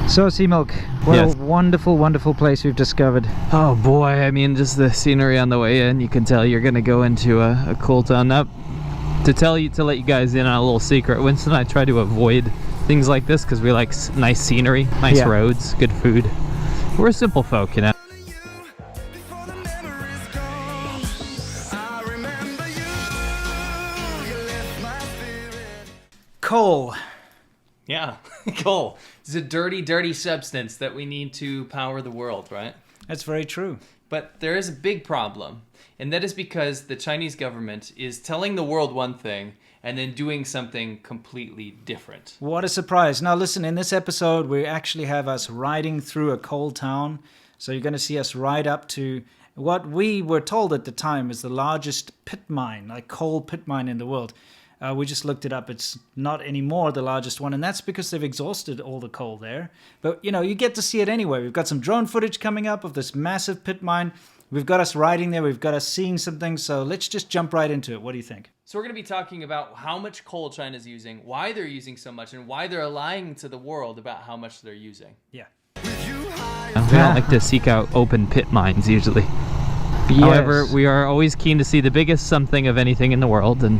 So, Sea Milk, what a wonderful, wonderful place we've discovered. Oh boy, I mean, just the scenery on the way in, you can tell you're gonna go into a cool town. Now, to let you guys in on a little secret, Winston and I try to avoid things like this because we like nice scenery, nice roads, good food. We're simple folk, you know. Coal. Yeah, coal. It's a dirty, dirty substance that we need to power the world, right? That's very true. But there is a big problem, and that is because the Chinese government is telling the world one thing and then doing something completely different. What a surprise. Now listen, in this episode, we actually have us riding through a coal town. So you're going to see us ride up to what we were told at the time is the largest pit mine, like coal pit mine in the world. We just looked it up. It's not anymore the largest one, and that's because they've exhausted all the coal there. But, you know, you get to see it anyway. We've got some drone footage coming up of this massive pit mine. We've got us riding there. We've got us seeing some things. So let's just jump right into it. What do you think? So we're going to be talking about how much coal China's using, why they're using so much, and why they're lying to the world about how much they're using. Yeah. We don't like to seek out open pit mines usually. Yes. However, we are always keen to see the biggest something of anything in the world, and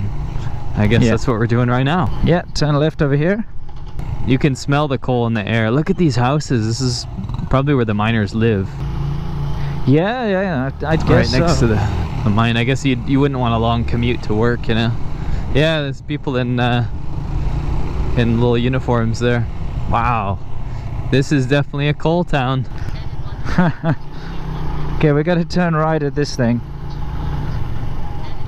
I guess that's what we're doing right now. Yeah, turn left over here. You can smell the coal in the air. Look at these houses. This is probably where the miners live. Yeah, I'd guess right next to the mine. I guess you wouldn't want a long commute to work, you know. Yeah, there's people in little uniforms there. Wow, this is definitely a coal town. Okay, we got to turn right at this thing.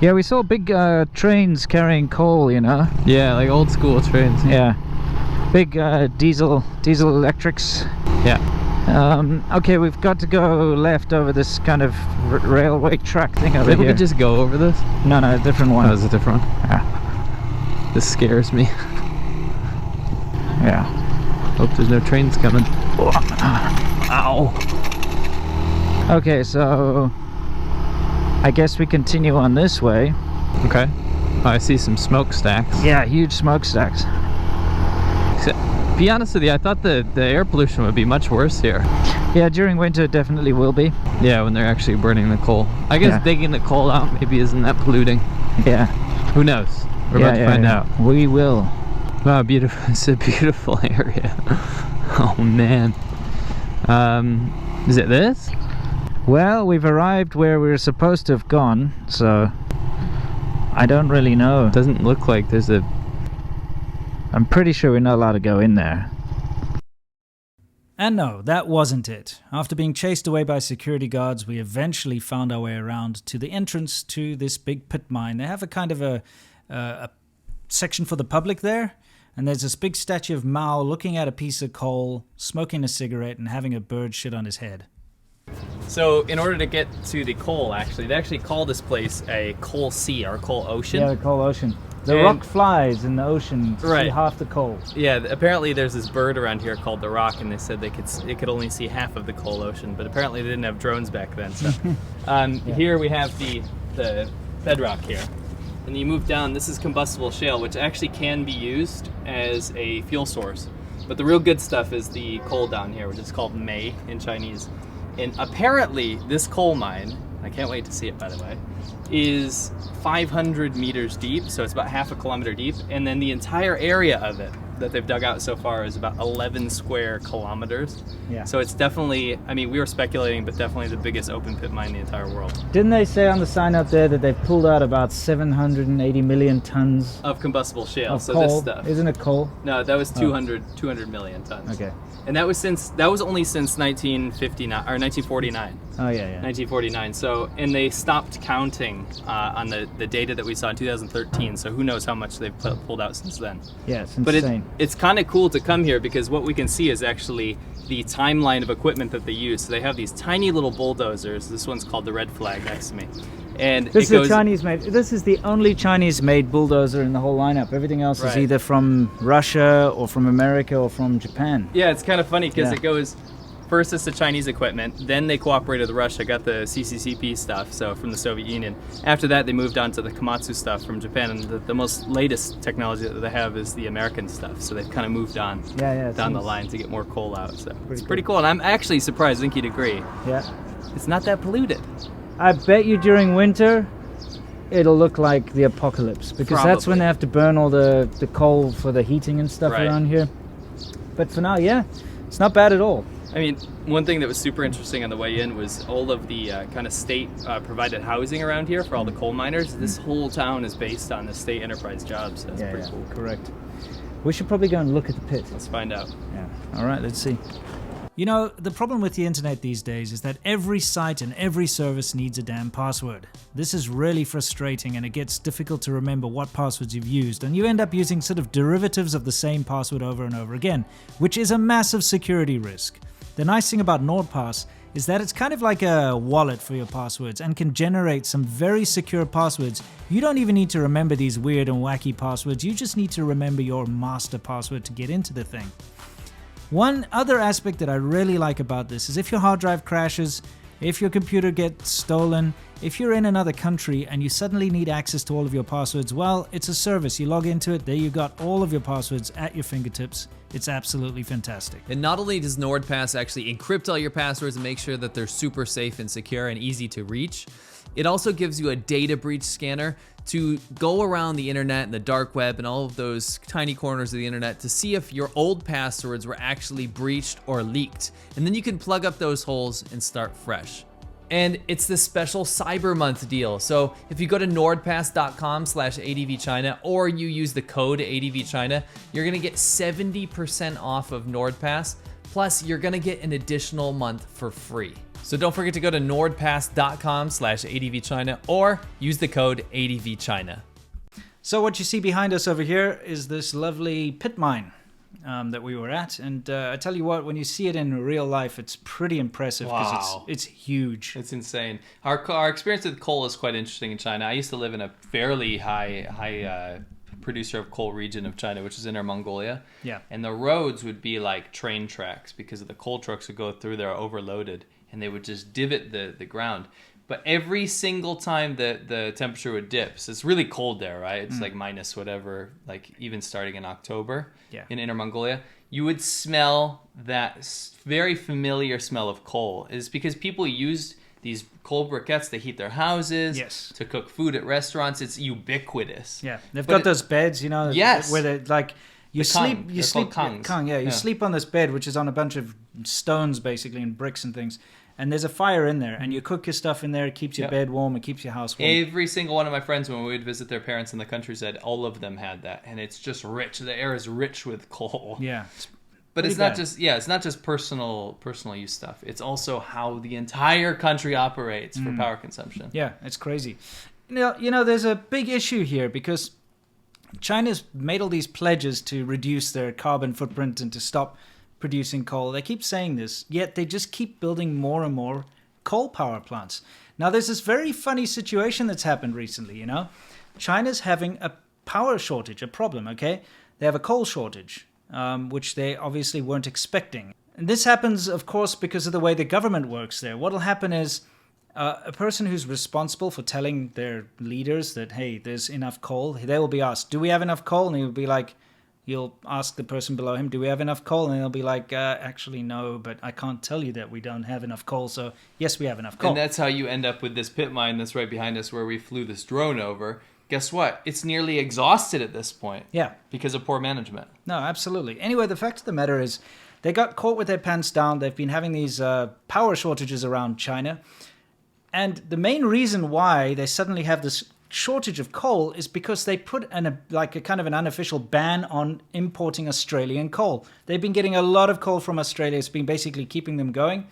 Yeah, we saw big trains carrying coal, you know. Yeah, like old school trains. Yeah, big diesel electrics. Yeah. Okay, we've got to go left over this kind of railway track thing over Maybe here. we could just go over this? No, a different one. Oh, it's a different one? Yeah. This scares me. Yeah. Hope there's no trains coming. Ow. Okay, so I guess we continue on this way. Okay. Oh, I see some smokestacks. Yeah, huge smokestacks. Be honest with you, I thought the air pollution would be much worse here. Yeah, during winter it definitely will be. Yeah, when they're actually burning the coal. I guess digging the coal out maybe isn't that polluting. Yeah. Who knows? We're about to find out. We will. Wow, beautiful. It's a beautiful area. Oh man. Is it this? Well, we've arrived where we were supposed to have gone, so I don't really know. It doesn't look like there's a... I'm pretty sure we're not allowed to go in there. And no, that wasn't it. After being chased away by security guards, we eventually found our way around to the entrance to this big pit mine. They have a kind of a section for the public there, and there's this big statue of Mao looking at a piece of coal, smoking a cigarette, and having a bird shit on his head. So in order to get to the coal, they actually call this place a coal sea or coal ocean. Yeah, the coal ocean. The rock flies in the ocean to see half the coal. Yeah, apparently there's this bird around here called the rock, and they said it could only see half of the coal ocean, but apparently they didn't have drones back then. So here we have the bedrock here. And you move down, this is combustible shale, which actually can be used as a fuel source. But the real good stuff is the coal down here, which is called mei in Chinese. And apparently this coal mine, I can't wait to see it by the way, is 500 meters deep, so it's about half a kilometer deep, and then the entire area of it that they've dug out so far is about 11 square kilometers. Yeah. So it's definitely, I mean, we were speculating, but definitely the biggest open pit mine in the entire world. Didn't they say on the sign up there that they've pulled out about 780 million tons of combustible shale? Of so coal. This stuff. Isn't it coal? No, that was 200 million tons. Okay. And that was only since 1959 or 1949. Oh yeah. 1949. So, and they stopped counting on the data that we saw in 2013. So who knows how much they've pulled out since then. Yeah, it's insane. But it's kind of cool to come here because what we can see is actually the timeline of equipment that they use. So they have these tiny little bulldozers. This one's called the Red Flag next to me. And this is Chinese-made. This is the only Chinese-made bulldozer in the whole lineup. Everything else is either from Russia or from America or from Japan. Yeah, it's kind of funny because it goes First, it's the Chinese equipment. Then they cooperated with Russia, got the CCCP stuff, so from the Soviet Union. After that, they moved on to the Komatsu stuff from Japan, and the most latest technology that they have is the American stuff. So they've kind of moved on down the line to get more coal out. So it's pretty cool. And I'm actually surprised, I think you'd agree. Yeah. It's not that polluted. I bet you during winter, it'll look like the apocalypse, because that's when they have to burn all the coal for the heating and stuff around here. But for now, yeah, it's not bad at all. I mean, one thing that was super interesting on the way in was all of the kind of state provided housing around here for all the coal miners. This whole town is based on the state enterprise jobs. So that's pretty cool. Correct. We should probably go and look at the pit. Let's find out. Yeah. All right, let's see. You know, the problem with the internet these days is that every site and every service needs a damn password. This is really frustrating, and it gets difficult to remember what passwords you've used, and you end up using sort of derivatives of the same password over and over again, which is a massive security risk. The nice thing about NordPass is that it's kind of like a wallet for your passwords and can generate some very secure passwords. You don't even need to remember these weird and wacky passwords, you just need to remember your master password to get into the thing. One other aspect that I really like about this is if your hard drive crashes, if your computer gets stolen, if you're in another country and you suddenly need access to all of your passwords, well, it's a service. You log into it, there you got all of your passwords at your fingertips. It's absolutely fantastic. And not only does NordPass actually encrypt all your passwords and make sure that they're super safe and secure and easy to reach, it also gives you a data breach scanner to go around the internet and the dark web and all of those tiny corners of the internet to see if your old passwords were actually breached or leaked. And then you can plug up those holes and start fresh. And it's this special Cyber Month deal. So if you go to nordpass.com/ADVChina or you use the code ADVChina, you're gonna get 70% off of NordPass. Plus, you're gonna get an additional month for free. So don't forget to go to nordpass.com/ADVChina or use the code ADVChina. So what you see behind us over here is this lovely pit mine that we were at. And I tell you what, when you see it in real life, it's pretty impressive because it's huge. It's insane. Our experience with coal is quite interesting in China. I used to live in a fairly high producer of coal region of China, which is Inner Mongolia. Yeah. And the roads would be like train tracks because the coal trucks would go through there overloaded, and they would just divot the ground. But every single time the temperature would dip, so it's really cold there, right? It's like minus whatever, like even starting in October in Inner Mongolia, you would smell that very familiar smell of coal. It's because people used these coal briquettes to heat their houses, to cook food at restaurants. It's ubiquitous. Yeah, they've got those beds, you know, where they like you sleep on this bed, which is on a bunch of stones basically and bricks and things. And there's a fire in there, and you cook your stuff in there. It keeps your bed warm. It keeps your house warm. Every single one of my friends, when we would visit their parents in the countryside, all of them had that, and it's just rich. The air is rich with coal. Yeah, but it's not just personal use stuff. It's also how the entire country operates for power consumption. Yeah, it's crazy. You know, there's a big issue here because China's made all these pledges to reduce their carbon footprint and to stop producing coal. They keep saying this, yet they just keep building more and more coal power plants. Now, there's this very funny situation that's happened recently, you know. China's having a power shortage, a problem, okay? They have a coal shortage, which they obviously weren't expecting. And this happens, of course, because of the way the government works there. What'll happen is a person who's responsible for telling their leaders that, hey, there's enough coal, they will be asked, do we have enough coal? And he will be like, you'll ask the person below him, do we have enough coal? And they'll be like, actually, no, but I can't tell you that we don't have enough coal. So, yes, we have enough coal. And that's how you end up with this pit mine that's right behind us where we flew this drone over. Guess what? It's nearly exhausted at this point. Yeah. Because of poor management. No, absolutely. Anyway, the fact of the matter is they got caught with their pants down. They've been having these power shortages around China. And the main reason why they suddenly have this shortage of coal is because they put a kind of an unofficial ban on importing Australian coal. They've been getting a lot of coal from Australia. It's been basically keeping them going.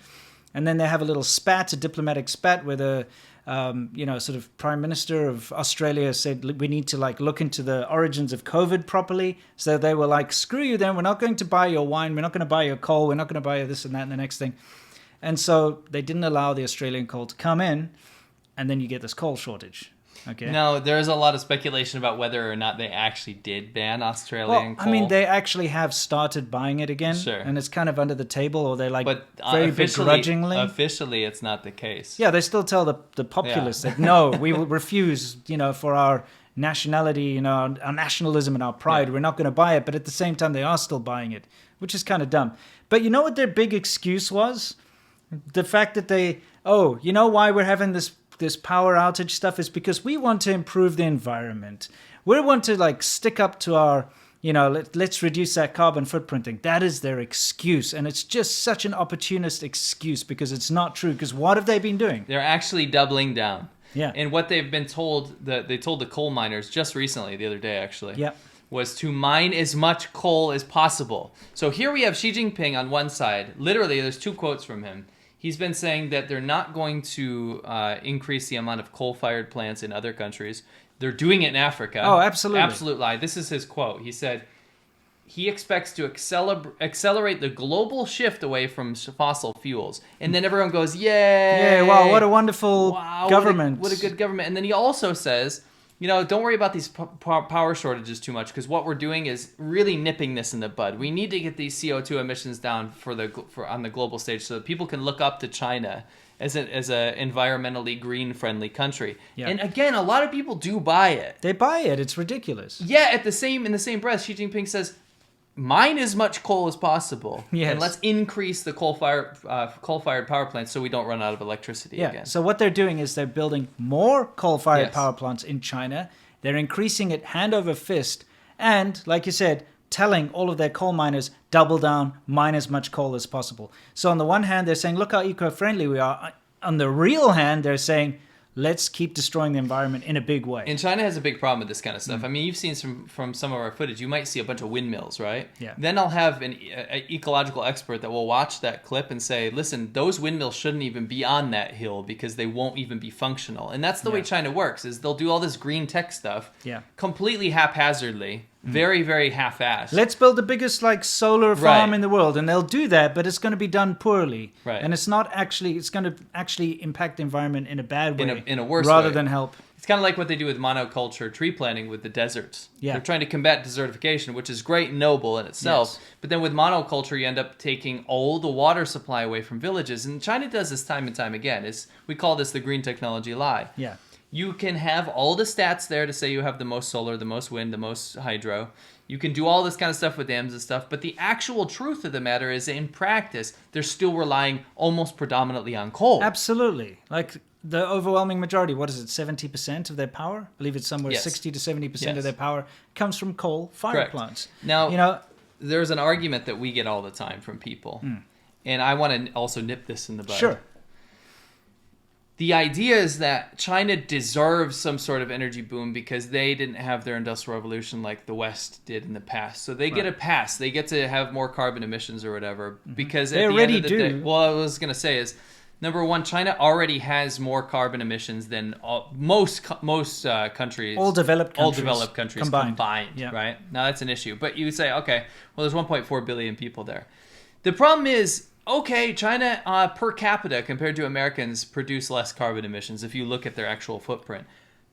And then they have a little spat, a diplomatic spat, where the sort of Prime Minister of Australia said we need to look into the origins of COVID properly. So they were like, screw you then, we're not going to buy your wine, we're not going to buy your coal, we're not going to buy this and that and the next thing. And so they didn't allow the Australian coal to come in, and then you get this coal shortage. Okay. No, there's a lot of speculation about whether or not they actually did ban Australian coal. I mean, they actually have started buying it again. Sure. And it's kind of under the table, or they're like but very begrudgingly. Officially, it's not the case. Yeah, they still tell the populace that, no, we will refuse, for our nationality, our nationalism and our pride. Yeah. We're not going to buy it. But at the same time, they are still buying it, which is kind of dumb. But you know what their big excuse was? The fact that why we're having this power outage stuff is because we want to improve the environment. We want to stick up to our, let's reduce that carbon footprinting. That is their excuse. And it's just such an opportunist excuse because it's not true. Because what have they been doing? They're actually doubling down. Yeah. And what they've been told, they told the coal miners just recently, the other day actually, was to mine as much coal as possible. So here we have Xi Jinping on one side. Literally, there's 2 quotes from him. He's been saying that they're not going to increase the amount of coal-fired plants in other countries. They're doing it in Africa. Oh, absolutely. Absolute lie. This is his quote. He said he expects to accelerate the global shift away from fossil fuels. And then everyone goes, yay! Yeah, wow, what a wonderful government. What a good government. And then he also says, don't worry about these power shortages too much because what we're doing is really nipping this in the bud. We need to get these CO2 emissions down on the global stage so that people can look up to China as a environmentally green-friendly country. Yeah. And again, a lot of people do buy it. They buy it. It's ridiculous. Yeah, in the same breath, Xi Jinping says, mine as much coal as possible. Yes. And let's increase the coal-fired power plants so we don't run out of electricity again. So what they're doing is they're building more coal-fired power plants in China. They're increasing it hand over fist. And, like you said, telling all of their coal miners, double down, mine as much coal as possible. So on the one hand, they're saying, look how eco-friendly we are. On the real hand, they're saying, let's keep destroying the environment in a big way. And China has a big problem with this kind of stuff. I mean, you've seen from some of our footage, you might see a bunch of windmills, right? Yeah. Then I'll have an ecological expert that will watch that clip and say, listen, those windmills shouldn't even be on that hill because they won't even be functional. And that's the way China works, is they'll do all this green tech stuff completely haphazardly, very, very half-assed. Let's build the biggest solar farm in the world, and they'll do that, but it's going to be done poorly. Right. And it's going to actually impact the environment in a bad way. In a worse rather way. than help. It's kind of like what they do with monoculture tree planting with the deserts. Yeah. They're trying to combat desertification, which is great and noble in itself. Yes. But then with monoculture, you end up taking all the water supply away from villages. And China does this time and time again. We call this the green technology lie. Yeah. You can have all the stats there to say you have the most solar, the most wind, the most hydro. You can do all this kind of stuff with dams and stuff. But the actual truth of the matter is, in practice, they're still relying almost predominantly on coal. Absolutely. The overwhelming majority, what is it, 70% of their power? I believe it's somewhere 60 to 70% of their power comes from coal-fired plants. Now, there's an argument that we get all the time from people. And I want to also nip this in the bud. Sure. The idea is that China deserves some sort of energy boom because they didn't have their industrial revolution like the West did in the past. So they get a pass. They get to have more carbon emissions or whatever because at the end of the day, well, I was going to say is, number one, China already has more carbon emissions than most countries. All developed countries combined right? Now that's an issue. But you say, okay, well, there's 1.4 billion people there. The problem is, okay, China per capita compared to Americans produce less carbon emissions if you look at their actual footprint.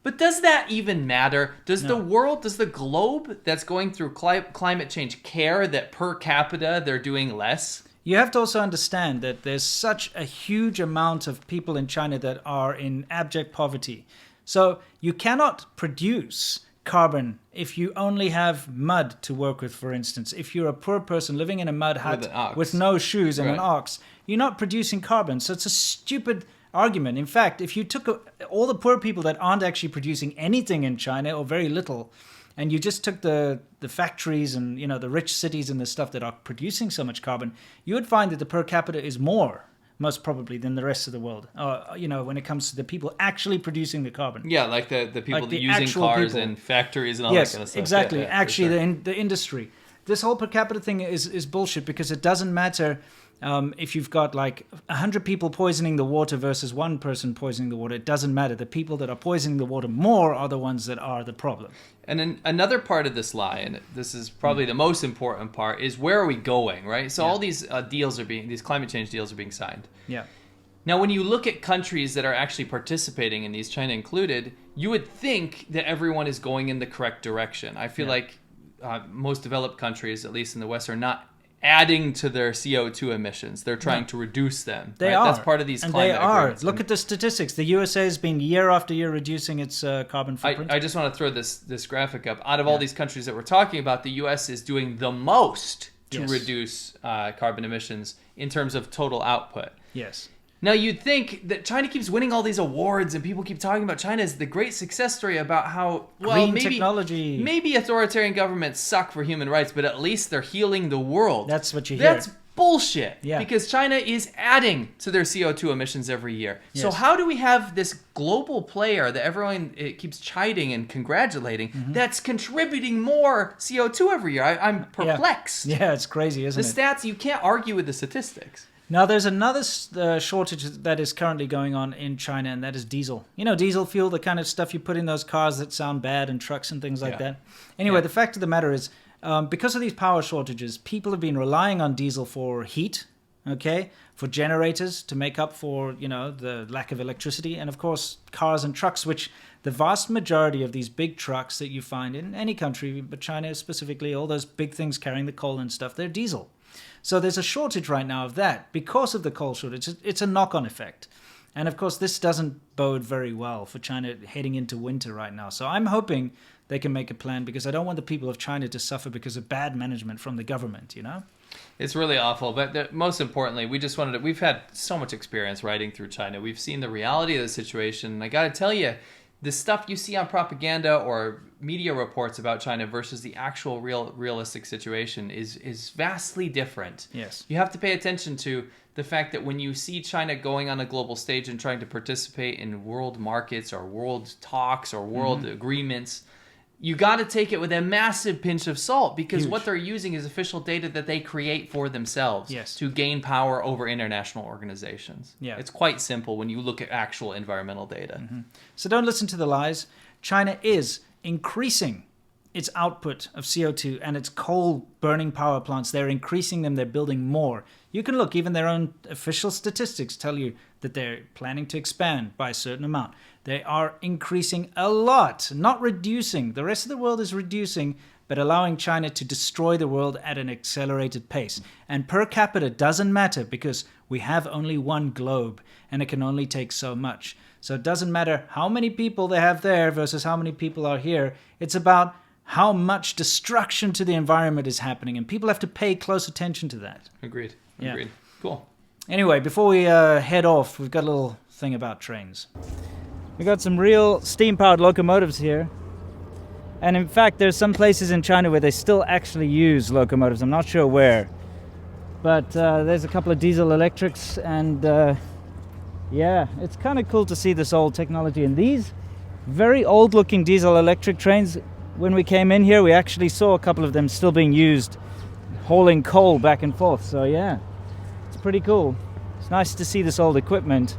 But does that even matter? Does the world, does the globe that's going through climate change care that per capita they're doing less? You have to also understand that there's such a huge amount of people in China that are in abject poverty. So you cannot produce carbon if you only have mud to work with, for instance. If you're a poor person living in a mud hut with no shoes and an ox, you're not producing carbon. So it's a stupid argument. In fact, if you took all the poor people that aren't actually producing anything in China or very little, and you just took the factories and the rich cities and the stuff that are producing so much carbon, you would find that the per capita is more, most probably, than the rest of the world. When it comes to the people actually producing the carbon. Yeah, like the people that using cars and factories and all that kind of stuff. Exactly. Yeah, actually, the industry. This whole per capita thing is bullshit because it doesn't matter if you've got 100 people poisoning the water versus one person poisoning the water. It doesn't matter. The people that are poisoning the water more are the ones that are the problem. And then another part of this lie, and this is probably the most important part, is where are we going, right? So all these these climate change deals are being signed. Yeah. Now, when you look at countries that are actually participating in these, China included, you would think that everyone is going in the correct direction. I feel like most developed countries, at least in the West, are not adding to their CO2 emissions. They're trying to reduce them. They are. That's part of these climate agreements. Look at the statistics. The USA has been year after year reducing its carbon footprint. I just want to throw this graphic up. Out of all these countries that we're talking about, the US is doing the most to reduce carbon emissions in terms of total output. Yes. Now, you'd think that China keeps winning all these awards and people keep talking about China as the great success story about how, well, Green technology. Maybe authoritarian governments suck for human rights, but at least they're healing the world. That's what you hear. That's bullshit. Yeah. Because China is adding to their CO2 emissions every year. Yes. So how do we have this global player that everyone keeps chiding and congratulating that's contributing more CO2 every year? I'm perplexed. Yeah, it's crazy, isn't it? The stats, you can't argue with the statistics. Now, there's another shortage that is currently going on in China, and that is diesel. You know, diesel fuel, the kind of stuff you put in those cars that sound bad and trucks and things like that. Anyway, the fact of the matter is, because of these power shortages, people have been relying on diesel for heat, okay, for generators to make up for, you know, the lack of electricity, and of course, cars and trucks, which the vast majority of these big trucks that you find in any country, but China specifically, all those big things carrying the coal and stuff, they're diesel. So there's a shortage right now of that because of the coal shortage. It's a knock-on effect. And of course, this doesn't bode very well for China heading into winter right now. So I'm hoping they can make a plan, because I don't want the people of China to suffer because of bad management from the government, you know? It's really awful. But most importantly, we've had so much experience riding through China. We've seen the reality of the situation. And I got to tell you, the stuff you see on propaganda or media reports about China versus the actual realistic situation is vastly different. Yes. You have to pay attention to the fact that when you see China going on a global stage and trying to participate in world markets or world talks or world agreements, you got to take it with a massive pinch of salt, because what they're using is official data that they create for themselves to gain power over international organizations. Yeah. It's quite simple when you look at actual environmental data. So don't listen to the lies. China is increasing its output of CO2, and its coal burning power plants, they're increasing them, they're building more. You can look, even their own official statistics tell you that they're planning to expand by a certain amount. They are increasing a lot, not reducing. The rest of the world is reducing, but allowing China to destroy the world at an accelerated pace. And per capita doesn't matter, because we have only one globe, and it can only take so much. So it doesn't matter how many people they have there versus how many people are here. It's about how much destruction to the environment is happening, and people have to pay close attention to that. Agreed. Yeah. Cool. Anyway, before we head off, we've got a little thing about trains. We've got some real steam-powered locomotives here. And in fact, there's some places in China where they still actually use locomotives. I'm not sure where. But there's a couple of diesel electrics, and yeah, it's kind of cool to see this old technology. And these very old-looking diesel electric trains, when we came in here, we actually saw a couple of them still being used, hauling coal back and forth. So yeah, it's pretty cool. It's nice to see this old equipment.